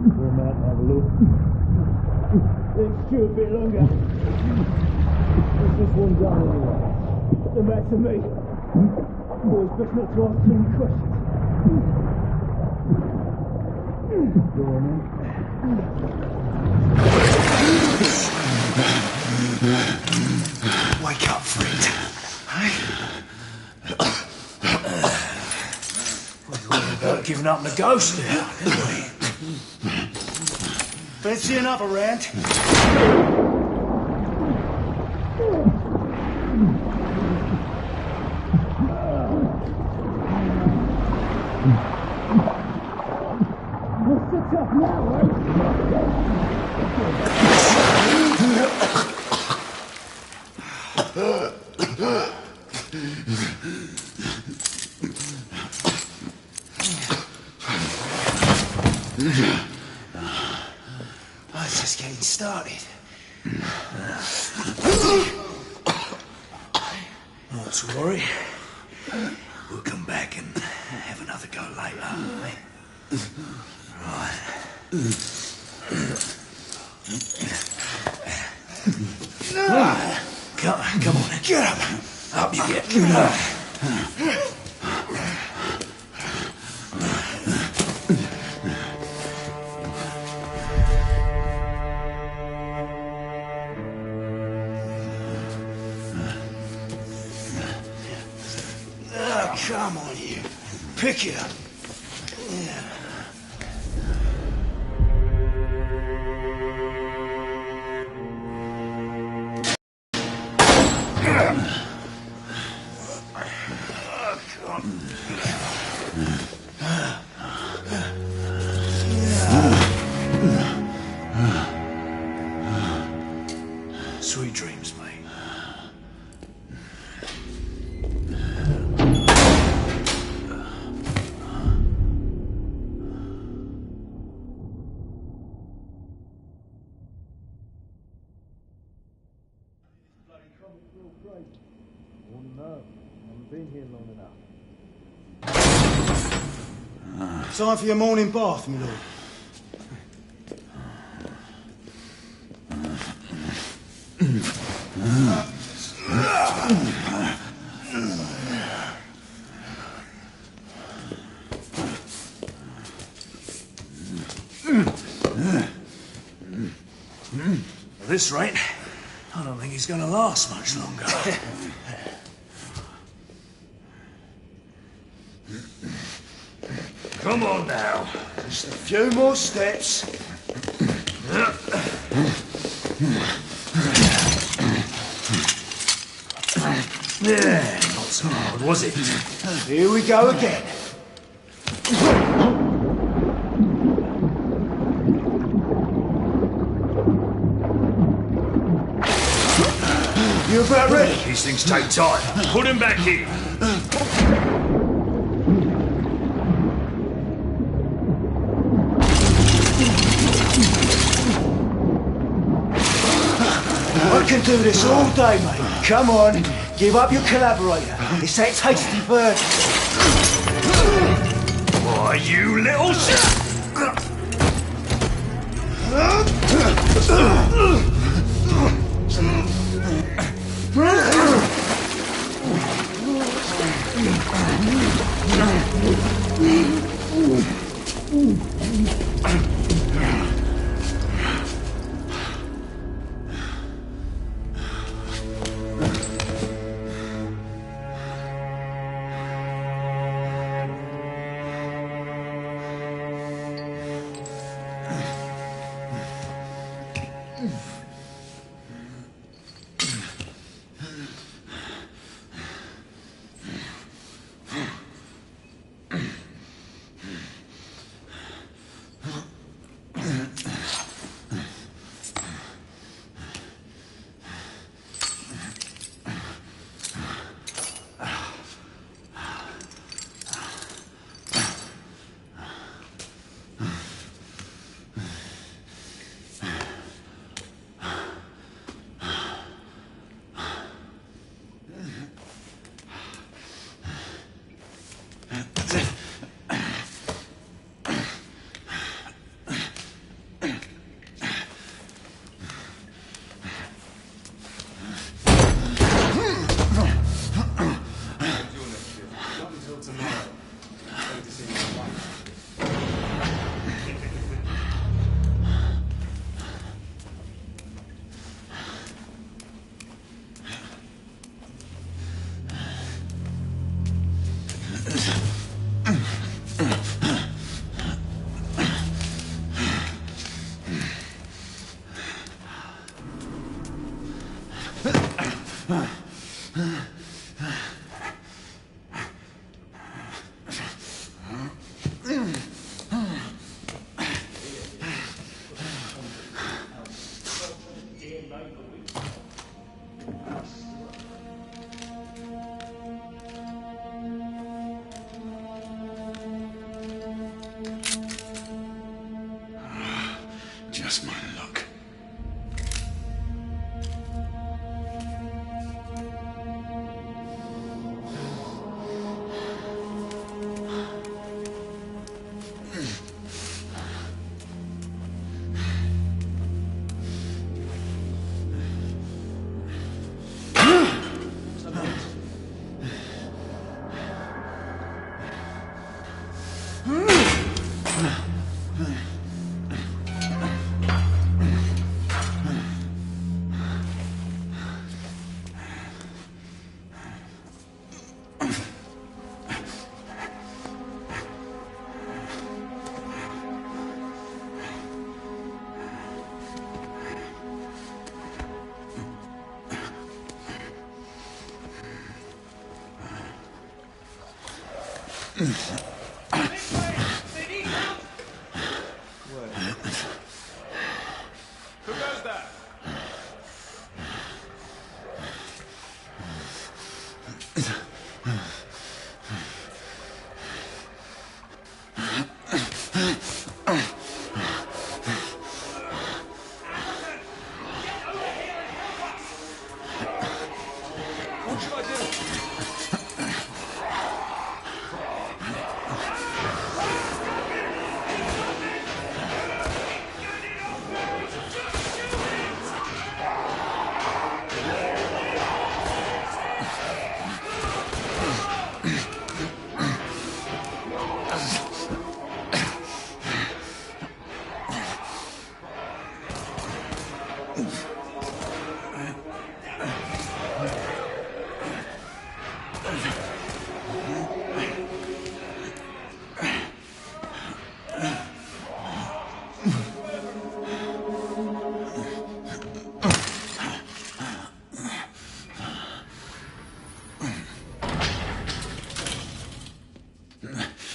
We're about to have a look. Let's chew a bit longer. What's this one done anyway? Doesn't matter to me. Boys, best not to ask too many questions. Go on then. Wake up, friend. Hey? We were about giving up the ghost there, didn't we? Fancy another round? What's the tough now, eh? Oh, it's just getting started. Not to worry. We'll come back and have another go later, eh? Right. Come on, get up. Up you get. Come on, you. Pick it up. Yeah. Sweet dreams, mate. Time for your morning bath, my lord. At this rate, I don't think he's going to last much longer. Come on now. Just a few more steps. Yeah, not so hard, was it? Here we go again. You about ready? These things take time. Put him back in. I can do this all day, mate. Come on, give up your collaborator. It's that tasty bird. Why, you little shit! Just my luck. Who does that? What should I do?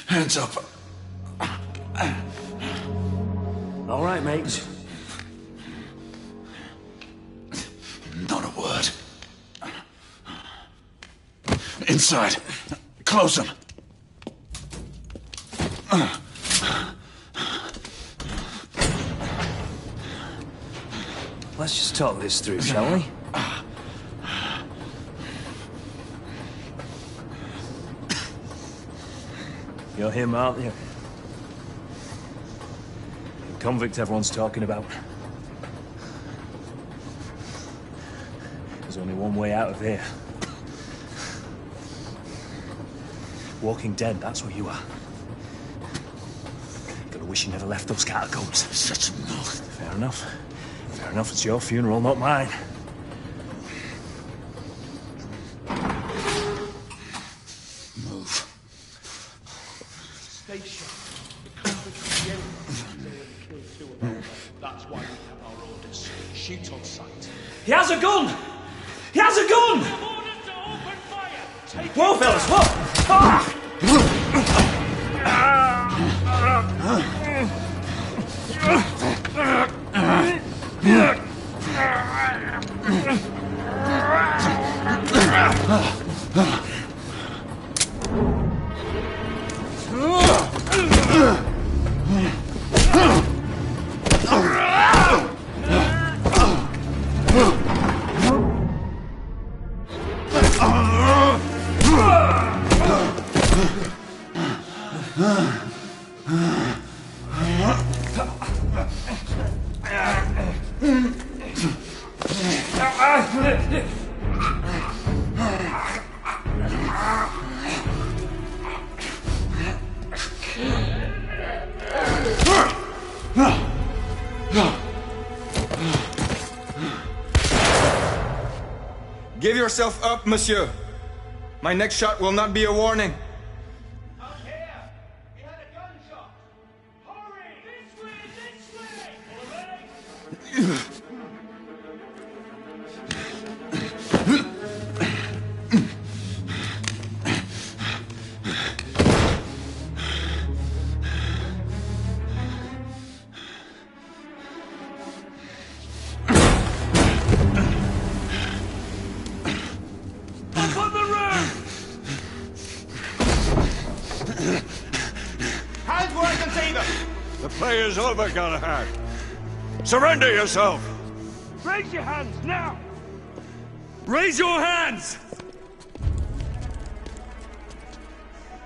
Hands up. All right, mates. Not a word. Inside. Close them. Let's just talk this through, shall we? You're him, aren't you? The convict everyone's talking about. There's only one way out of here. Walking Dead, that's what you are. Gotta wish you never left those catacombs. Such a knock. Fair enough. Fair enough, it's your funeral, not mine. Move. Stay sharp. The convict killed two of them. That's why we have our orders. Shoot on sight. He has a gun! He has a gun! Orders to open fire! Take Whoa, fellas, whoa! Ah! Give yourself up, monsieur. My next shot will not be a warning. Out here! We had a gunshot! Hurry! This way! This way! All right? play is over, Galahad. Surrender yourself! Raise your hands, now! Raise your hands!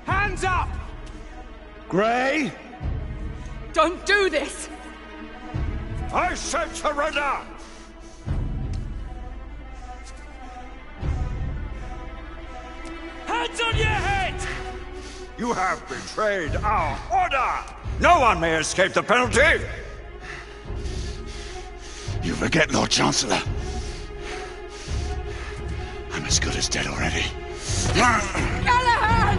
Hands up! Gray? Don't do this! I said surrender! Hands on your head! You have betrayed our order! No one may escape the penalty! You forget, Lord Chancellor. I'm as good as dead already. Galahad!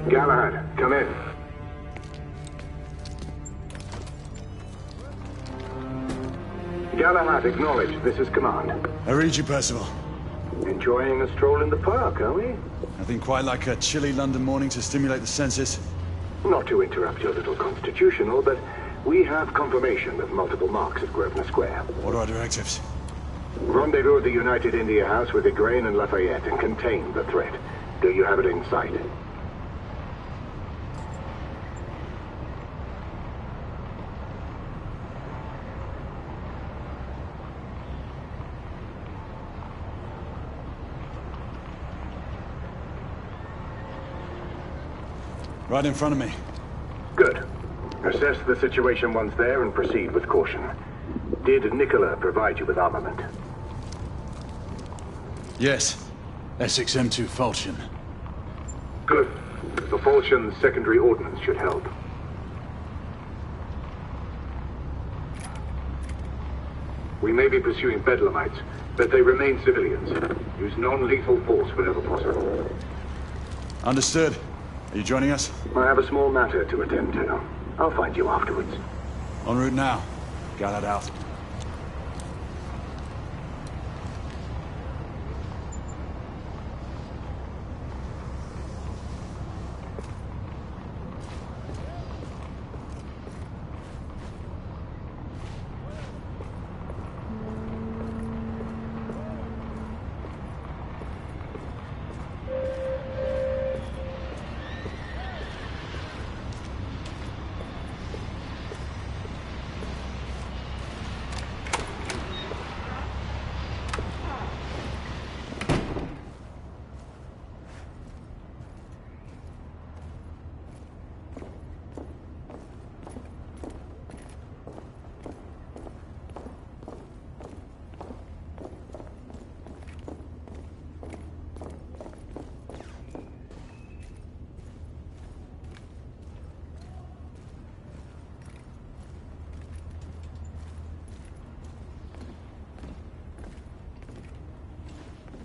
Galahad, come in. Galahad, acknowledge. This is command. I read you, Percival. Enjoying a stroll in the park, are we? Nothing quite like a chilly London morning to stimulate the senses. Not to interrupt your little constitutional, but we have confirmation of multiple marks at Grosvenor Square. What are our directives? Rendezvous at the United India House with Igraine and Lafayette and contain the threat. Do you have it in sight? Right in front of me. Good. Assess the situation once there and proceed with caution. Did Nicola provide you with armament? Yes. Essex M2 Falchion. Good. The Falchion's secondary ordnance should help. We may be pursuing Bedlamites, but they remain civilians. Use non-lethal force whenever possible. Understood. Are you joining us? I have a small matter to attend to. I'll find you afterwards. En route now. Galahad out.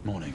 Morning.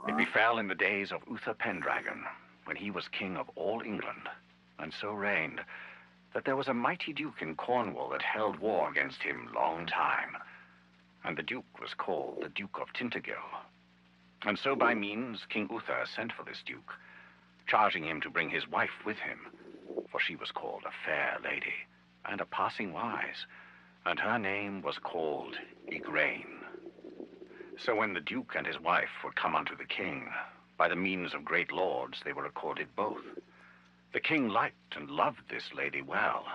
It befell in the days of Uther Pendragon, when he was king of all England, and so reigned, that there was a mighty duke in Cornwall that held war against him long time. And the duke was called the Duke of Tintagel. And so by means King Uther sent for this duke, charging him to bring his wife with him, for she was called a fair lady, and a passing wise, and her name was called Igraine. So when the Duke and his wife were come unto the king, by the means of great lords they were accorded both. The king liked and loved this lady well,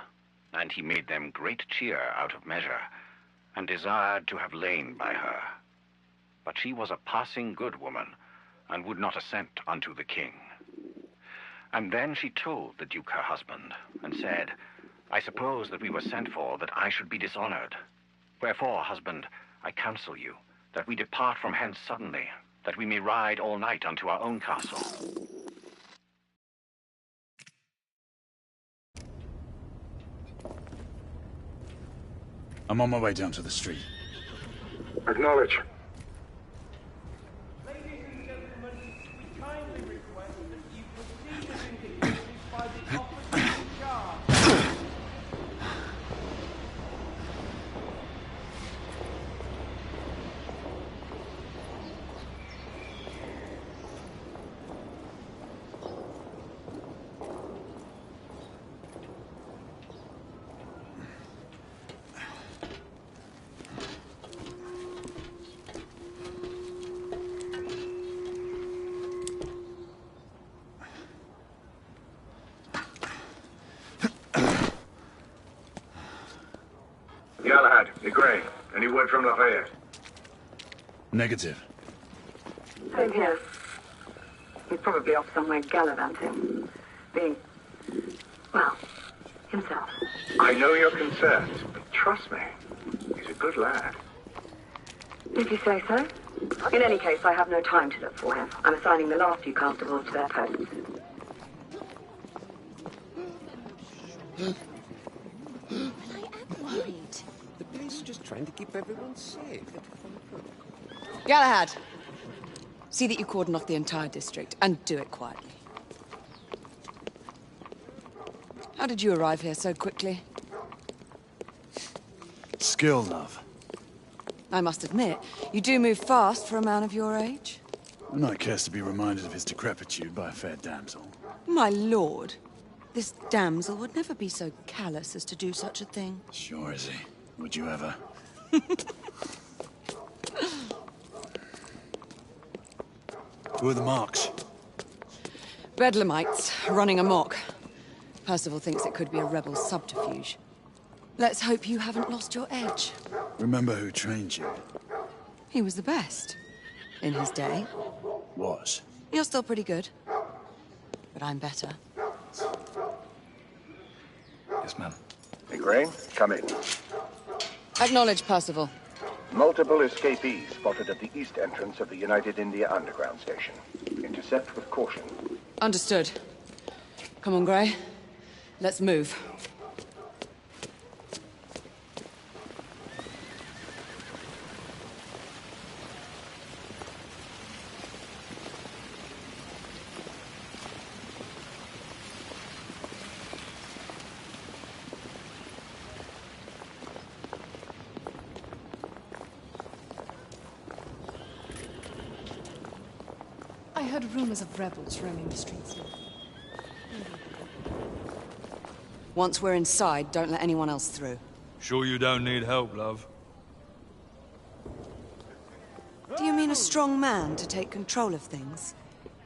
and he made them great cheer out of measure, and desired to have lain by her. But she was a passing good woman, and would not assent unto the king. And then she told the Duke her husband, and said, I suppose that we were sent for that I should be dishonored. Wherefore, husband, I counsel you, that we depart from hence suddenly, that we may ride all night unto our own castle. I'm on my way down to the street. Acknowledge. Ladies and gentlemen, we kindly request that you proceed as indicated by the officer in charge. Galahad, Igraine, any word from Lafayette? Negative. Same here. He's probably off somewhere gallivanting. Being, well, himself. I know you're concerned, but trust me, he's a good lad. If you say so. In any case, I have no time to look for him. I'm assigning the last few constables to their posts. The police are just trying to keep everyone safe. Galahad, see that you cordon off the entire district, and do it quietly. How did you arrive here so quickly? Skill, love. I must admit, you do move fast for a man of your age. A knight cares to be reminded of his decrepitude by a fair damsel. My lord, this damsel would never be so callous as to do such a thing. Sure is he. Would you ever? Who are the marks? Bedlamites running amok. Percival thinks it could be a rebel subterfuge. Let's hope you haven't lost your edge. Remember who trained you? He was the best. In his day. Was. You're still pretty good. But I'm better. Yes, ma'am. Igraine, come in. Acknowledge, Percival. Multiple escapees spotted at the east entrance of the United India Underground Station. Intercept with caution. Understood. Come on, Grey. Let's move. I heard rumors of rebels roaming the streets. Once we're inside, don't let anyone else through. Sure you don't need help, love? Do you mean a strong man to take control of things?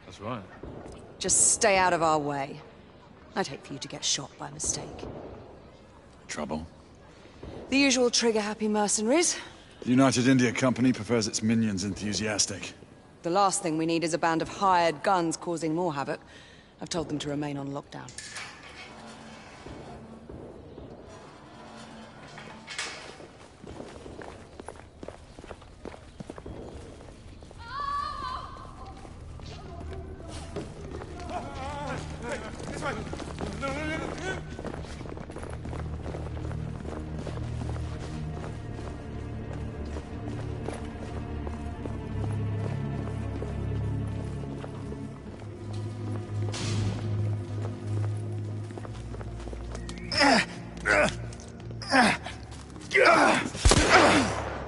That's right. Just stay out of our way. I'd hate for you to get shot by mistake. Trouble? The usual trigger-happy mercenaries. The United India Company prefers its minions enthusiastic. The last thing we need is a band of hired guns causing more havoc. I've told them to remain on lockdown.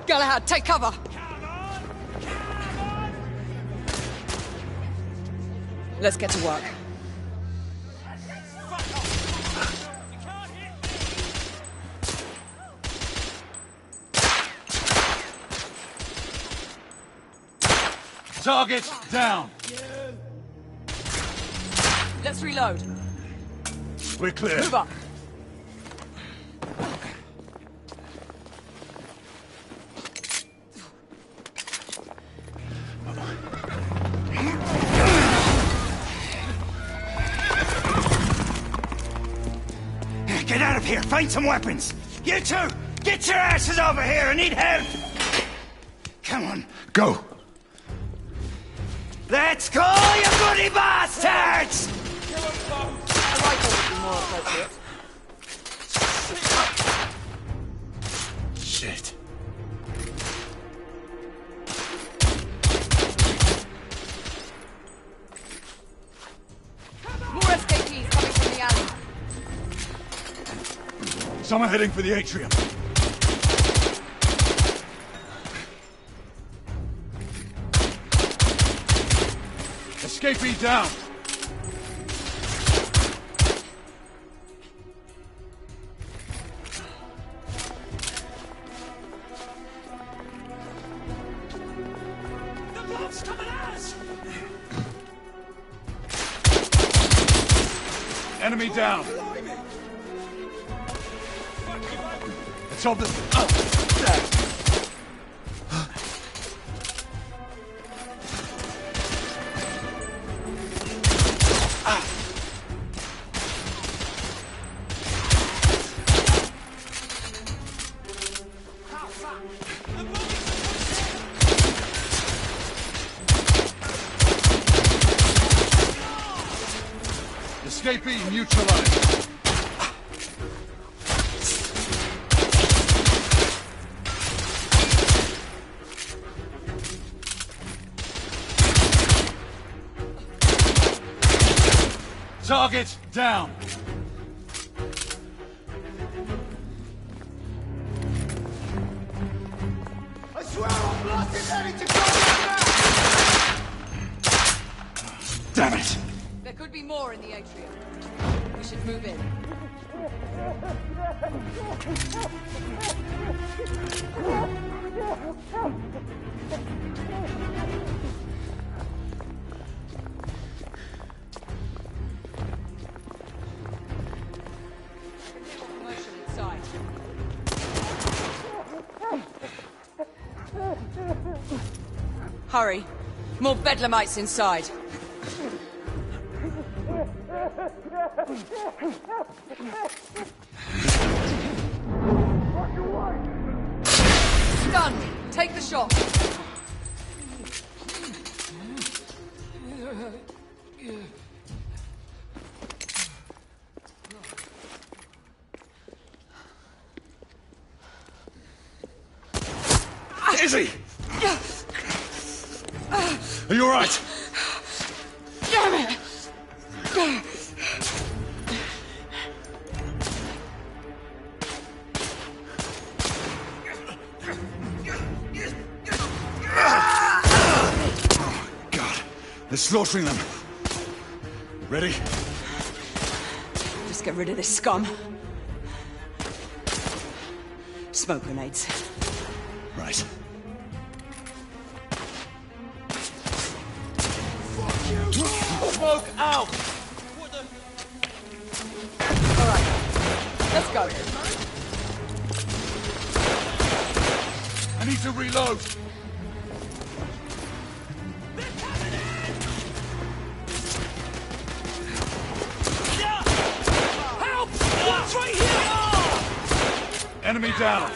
Galahad, take cover! Let's get to work. Target down. Let's reload. We're clear. Move up. Get out of here! Find some weapons! You two! Get your asses over here! I need help! Come on. Go. Let's go, you bloody bastards! A rifle would be more appropriate. Shit. More escapees coming from the alley. Some are heading for the atrium. Escapee down. The blood's coming at us! Enemy down. Let's hold this. Escapee neutralized. Target down. I swear I'm blasting ready to go! Damn it. There could be more in the atrium. We should move in. Commotion inside. Hurry. More bedlamites inside. Stunned. Take the shot. Izzy! Are you all right? Damn it! They're slaughtering them. Ready? Just get rid of this scum. Smoke grenades. Right. Smoke out! All right. Let's go. I need to reload. Help! One's right here! Enemy down.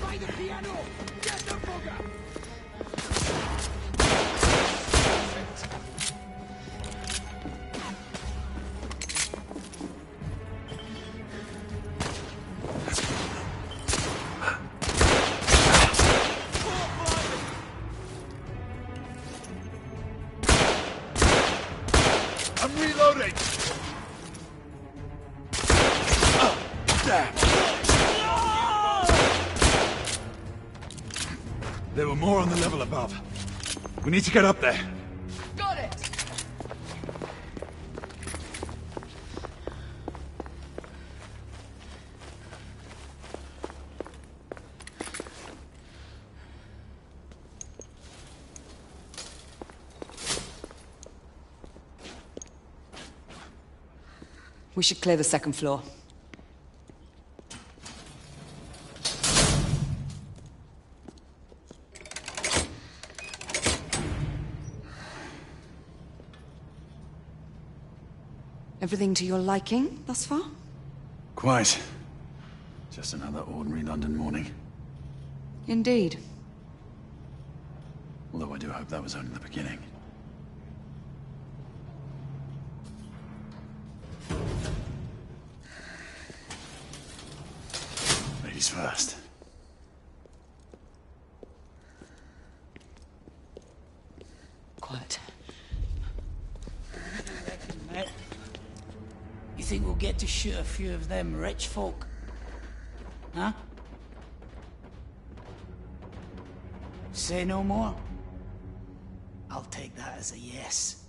By the piano! Get the bugger! I'm reloading. There were more on the level above. We need to get up there. Got it. We should clear the second floor. Everything to your liking thus far? Quite. Just another ordinary London morning. Indeed. Although I do hope that was only the beginning. Ladies first. Quiet. Mate, you think we'll get to shoot a few of them rich folk? Huh? Say no more? I'll take that as a yes.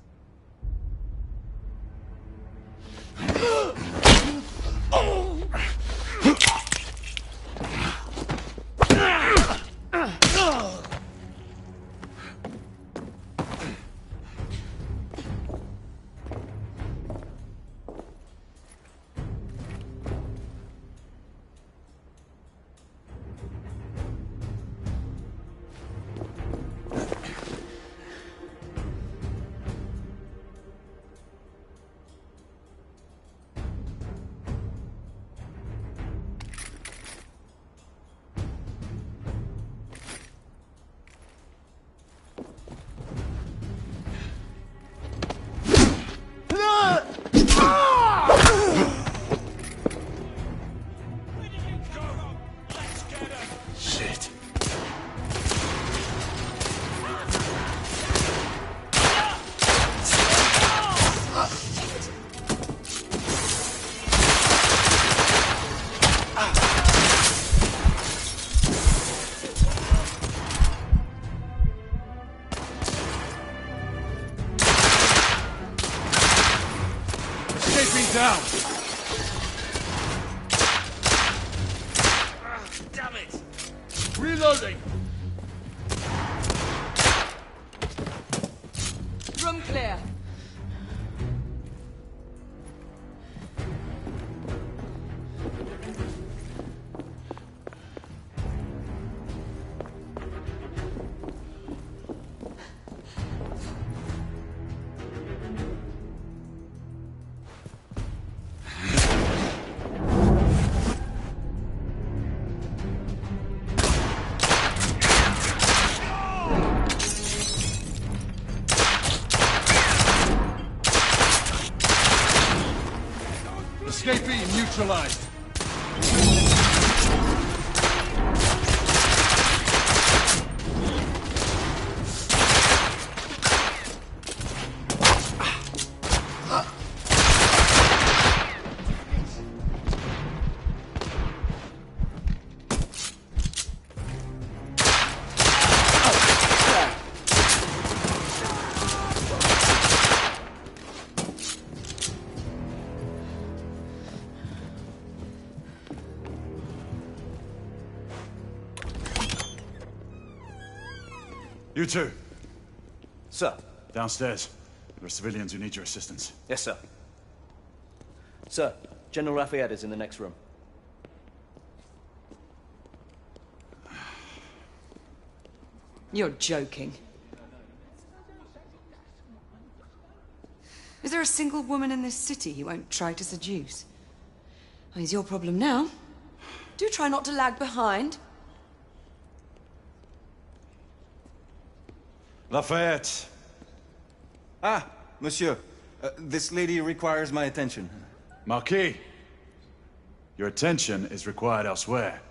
Down! Damn it! Reloading! Room clear. Escapee neutralized. You two. Sir. Downstairs. There are civilians who need your assistance. Yes, sir. Sir, General Lafayette is in the next room. You're joking. Is there a single woman in this city he won't try to seduce? Well, he's your problem now. Do try not to lag behind. Lafayette. Ah, monsieur. This lady requires my attention. Marquis, your attention is required elsewhere.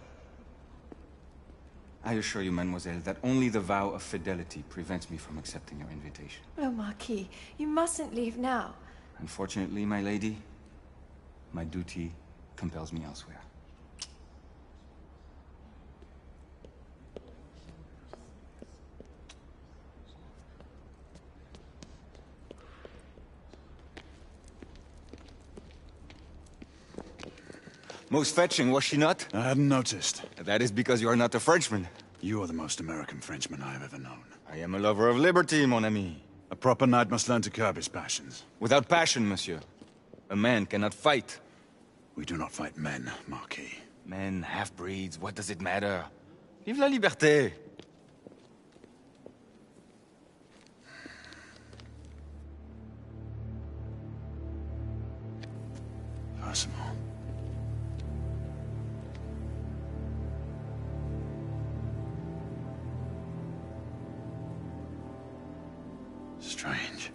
I assure you, mademoiselle, that only the vow of fidelity prevents me from accepting your invitation. Oh, Marquis, you mustn't leave now. Unfortunately, my lady, my duty compels me elsewhere. Most fetching, was she not? I hadn't noticed. That is because you are not a Frenchman. You are the most American Frenchman I have ever known. I am a lover of liberty, mon ami. A proper knight must learn to curb his passions. Without passion, monsieur, A man cannot fight. We do not fight men, Marquis. Men, half-breeds, what does it matter? Vive la liberté! Personal. Strange.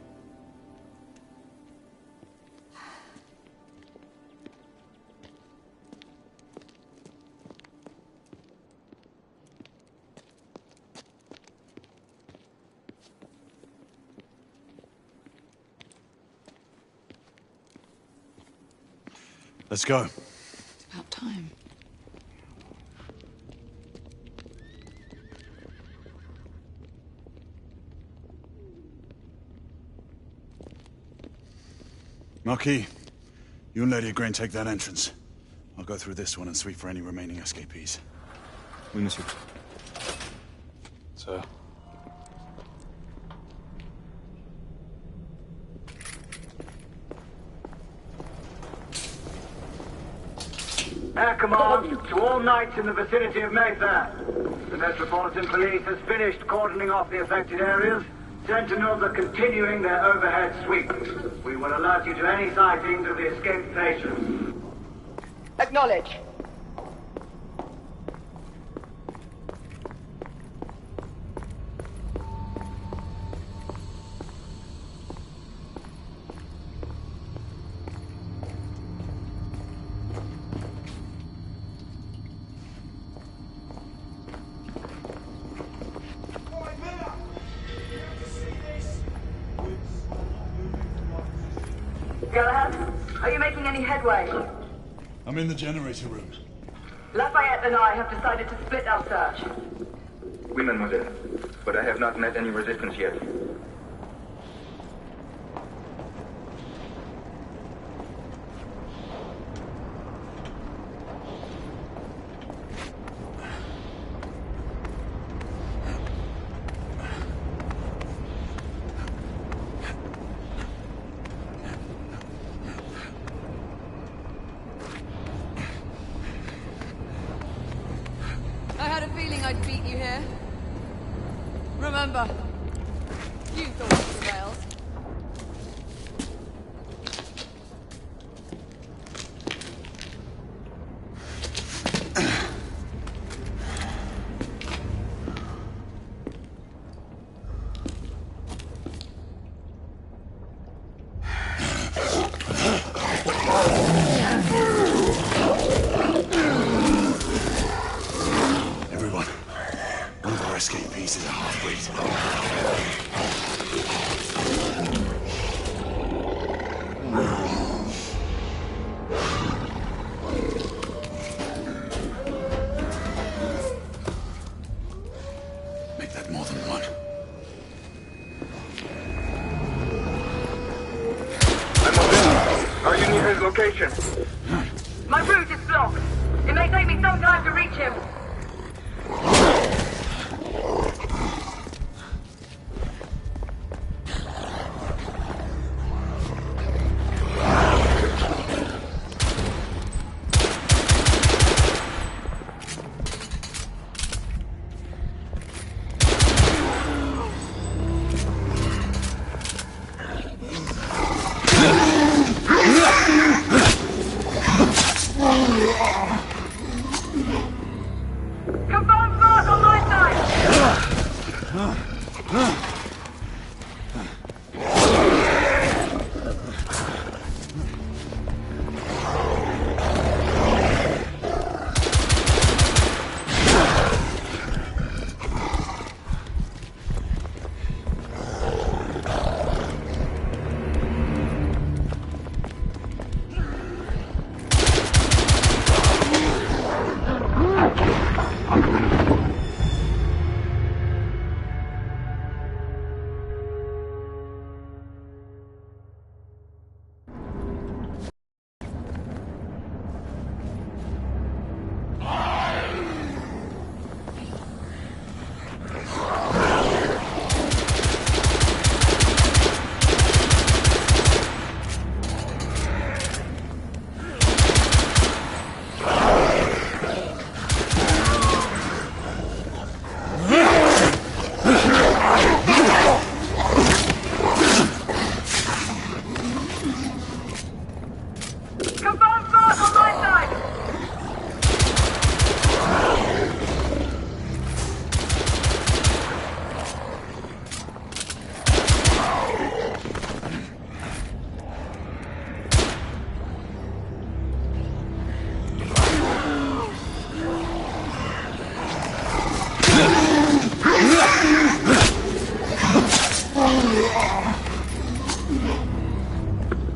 Let's go. It's about time. Marquis, you and Lady Grain take that entrance. I'll go through this one and sweep for any remaining escapees. Oui, monsieur. Sir. Air command to all knights in the vicinity of Mayfair. The Metropolitan Police has finished cordoning off the affected areas. Sentinels are continuing their overhead sweep. We will alert you to any sightings of the escaped patients. Acknowledge. Galahad, are you making any headway? I'm in the generator room. Lafayette and I have decided to split our search. Oui, mademoiselle. But I have not met any resistance yet. I had a feeling I'd beat you here. Remember, you thought it was Wales. Everyone, one of our escapees is a half-breed. Make that more than one. Are you near his location? My route is blocked. It may take me some time to reach him.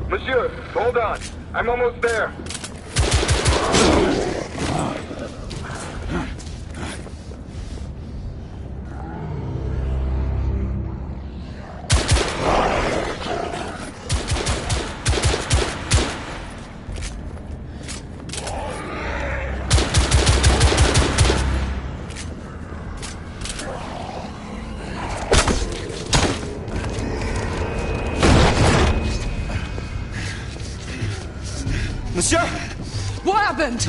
Monsieur, hold on. I'm almost there. Monsieur! What happened?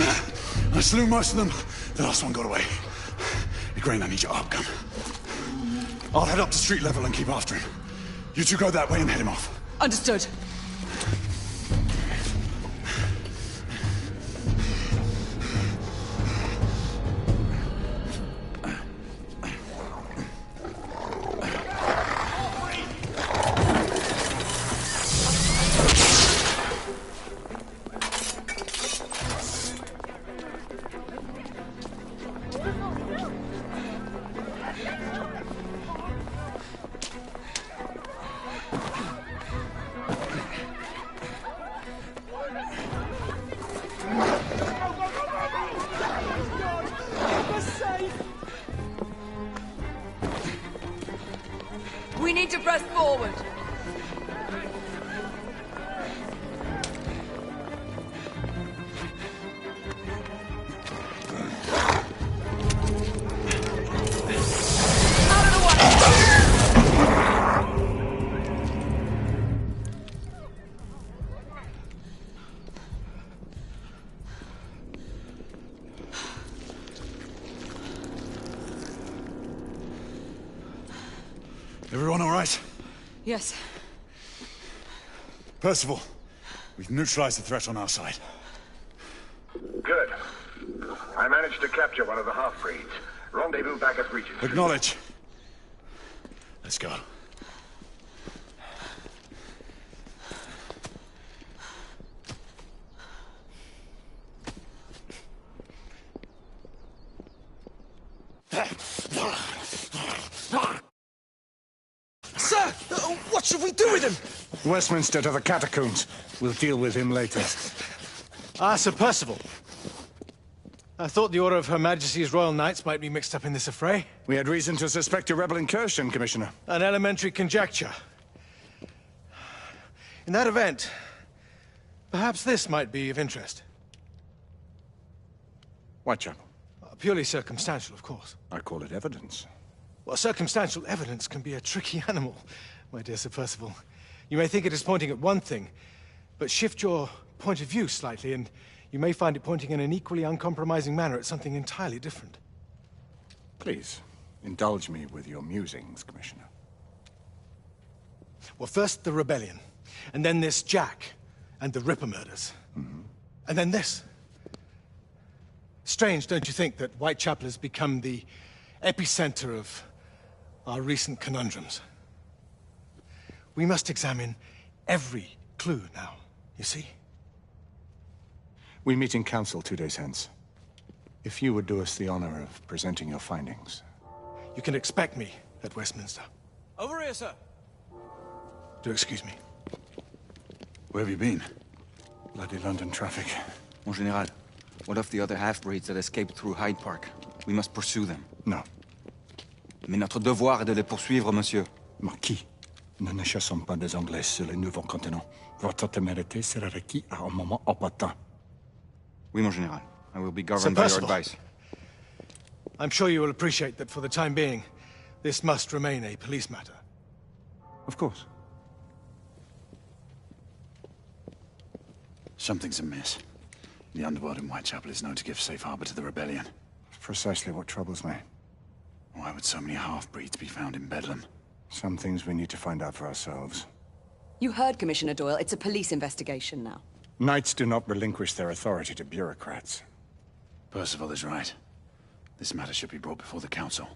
I slew most of them. The last one got away. Grain, I need your arc gun. I'll head up to street level and keep after him. You two go that way and head him off. Understood. We need to press forward. Out of the way! Everyone all right? Yes. Percival, we've neutralized the threat on our side. Good. I managed to capture one of the half-breeds. Rendezvous back at Regent. Acknowledge. Let's go. Sir! What should we do with him? Westminster to the catacombs. We'll deal with him later. Ah, Sir Percival. I thought the Order of Her Majesty's Royal Knights might be mixed up in this affray. We had reason to suspect a rebel incursion, Commissioner. An elementary conjecture. In that event, perhaps this might be of interest. Whitechapel? Purely circumstantial, of course. I call it evidence. Well, circumstantial evidence can be a tricky animal, my dear Sir Percival. You may think it is pointing at one thing, but shift your point of view slightly, and you may find it pointing in an equally uncompromising manner at something entirely different. Please, indulge me with your musings, Commissioner. Well, first the rebellion, and then this Jack, and the Ripper murders. And then this. Strange, don't you think, that Whitechapel has become the epicenter of our recent conundrums? We must examine every clue now, you see? We meet in council 2 days hence. If you would do us the honor of presenting your findings. You can expect me at Westminster. Over here, sir. Do excuse me. Where have you been? Bloody London traffic. Mon Général, what of the other half-breeds that escaped through Hyde Park? We must pursue them. No. Mais notre devoir est de les poursuivre, monsieur. Marquis, nous ne chassons pas des Anglais sur le nouveau continent. Votre témérité sera requis à un moment opportun. Oui, mon Général. I will be governed by your advice. I'm sure you will appreciate that for the time being, this must remain a police matter. Of course. Something's amiss. The underworld in Whitechapel is known to give safe harbor to the rebellion. Precisely what troubles me. Why would so many half-breeds be found in Bedlam? Some things we need to find out for ourselves. You heard Commissioner Doyle. It's a police investigation now. Knights do not relinquish their authority to bureaucrats. Percival is right. This matter should be brought before the council.